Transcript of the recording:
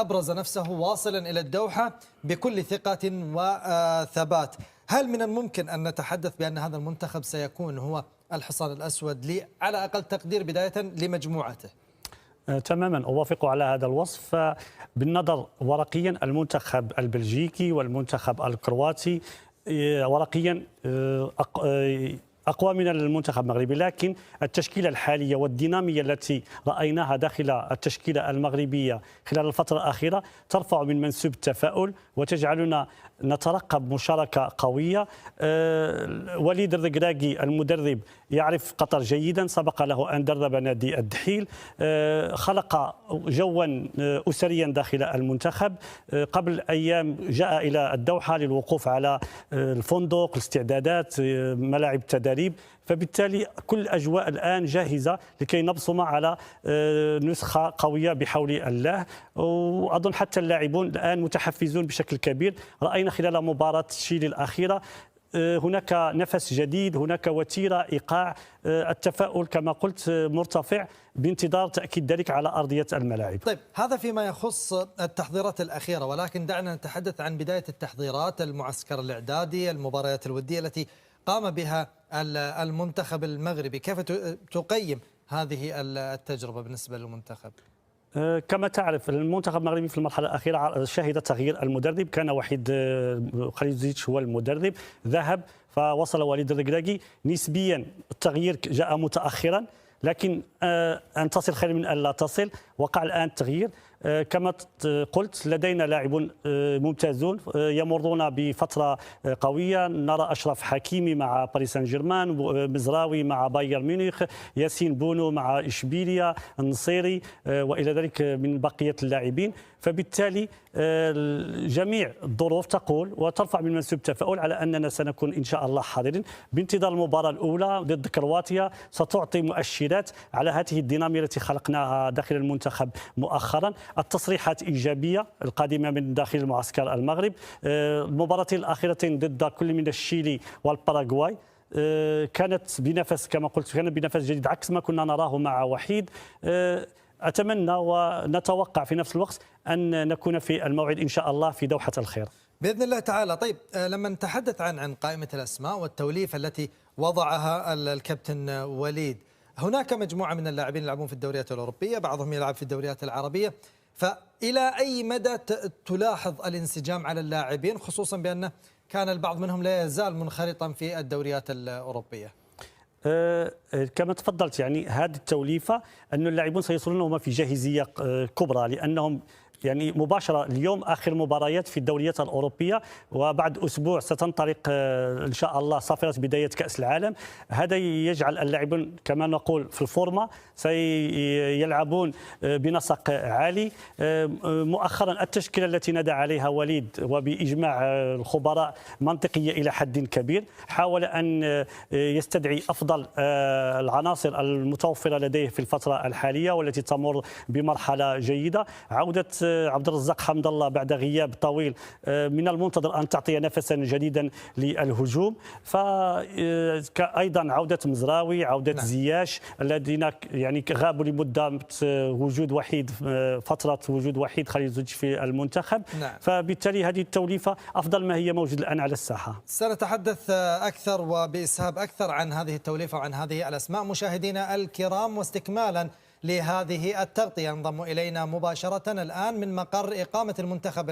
أبرز نفسه واصلا إلى الدوحة بكل ثقة وثبات. هل من الممكن أن نتحدث بأن هذا المنتخب سيكون هو الحصان الأسود على أقل تقدير بداية لمجموعته؟ تماما أوافق على هذا الوصف. بالنظر ورقيا المنتخب البلجيكي والمنتخب الكرواتي ورقيا أقوى من المنتخب المغربي، لكن التشكيلة الحالية والدينامية التي رأيناها داخل التشكيلة المغربية خلال الفترة الأخيرة ترفع من منسوب التفاؤل وتجعلنا نترقب مشاركة قوية. وليد الركراكي المدرب يعرف قطر جيدا، سبق له أن درب نادي الدحيل، خلق جوا أسريا داخل المنتخب. قبل أيام جاء إلى الدوحة للوقوف على الفندق، الاستعدادات، ملاعب التدريب، فبالتالي كل الأجواء الآن جاهزة لكي نبصم على نسخة قوية بحول الله. وأظن حتى اللاعبون الآن متحفزون بشكل كبير. رأينا خلال مباراة تشيلي الأخيرة هناك نفس جديد، هناك وتيرة إيقاع، التفاؤل كما قلت مرتفع بانتظار تأكيد ذلك على أرضية الملاعب. طيب، هذا فيما يخص التحضيرات الأخيرة، ولكن دعنا نتحدث عن بداية التحضيرات، المعسكر الإعدادي، المباريات الودية التي قام بها المنتخب المغربي. كيف تقيم هذه التجربة بالنسبة للمنتخب؟ كما تعرف المنتخب المغربي في المرحلة الأخيرة شهد تغيير المدرب. كان وحيد خليل زيتش هو المدرب، ذهب فوصل وليد الركراكي. نسبيا التغيير جاء متأخرا، لكن أن تصل خير من أن لا تصل. وقع الآن التغيير. كما قلت لدينا لاعبون ممتازون يمرون بفترة قوية. نرى أشرف حكيمي مع باريس سان جيرمان، مزراوي مع بايرن ميونخ، ياسين بونو مع إشبيليا، النصيري وإلى ذلك من بقية اللاعبين. فبالتالي جميع الظروف تقول وترفع من منسوب التفاؤل على أننا سنكون إن شاء الله حاضرين بانتظار المباراة الأولى ضد كرواتيا. ستعطي مؤشرات على هذه الدينامية التي خلقناها داخل المنتخب مؤخرا. التصريحات إيجابية القادمة من داخل المعسكر المغرب. المباراتين الأخيرتين ضد كل من الشيلي والباراغواي كانت بنفس كما قلت، كانت بنفس جديد عكس ما كنا نراه مع وحيد. أتمنى ونتوقع في نفس الوقت أن نكون في الموعد إن شاء الله في دوحة الخير بإذن الله تعالى. طيب، لما نتحدث عن قائمة الأسماء والتوليفة التي وضعها الكابتن وليد، هناك مجموعة من اللاعبين يلعبون في الدوريات الأوروبية، بعضهم يلعب في الدوريات العربية. فإلى أي مدى تلاحظ الانسجام على اللاعبين، خصوصا بأن كان البعض منهم لا يزال منخرطا في الدوريات الأوروبية؟ كما تفضلت، يعني هذه التوليفة أن اللاعبون سيصلون وهم في جاهزية كبرى، لأنهم يعني مباشرة اليوم آخر مباريات في الدوريات الأوروبية، وبعد أسبوع ستنطلق إن شاء الله صافرة بداية كأس العالم. هذا يجعل اللاعبون كما نقول في الفورمة، سيلعبون بنسق عالي. مؤخرا التشكيلة التي ندى عليها وليد وبإجماع الخبراء منطقية إلى حد كبير. حاول أن يستدعي أفضل العناصر المتوفرة لديه في الفترة الحالية والتي تمر بمرحلة جيدة. عودة عبد الرزاق حمد الله بعد غياب طويل من المنتظر أن تعطي نفسا جديدا للهجوم. فأيضا عودة مزراوي، عودة زياش الذين يعني غابوا لمدة وجود وحيد، فترة وجود وحيد خليل زيتش في المنتخب. فبالتالي هذه التوليفة أفضل ما هي موجود الآن على الساحة. سنتحدث أكثر وبإسهاب أكثر عن هذه التوليفة وعن هذه الأسماء مشاهدينا الكرام. واستكمالا لهذه التغطية انضم إلينا مباشرة الآن من مقر إقامة المنتخب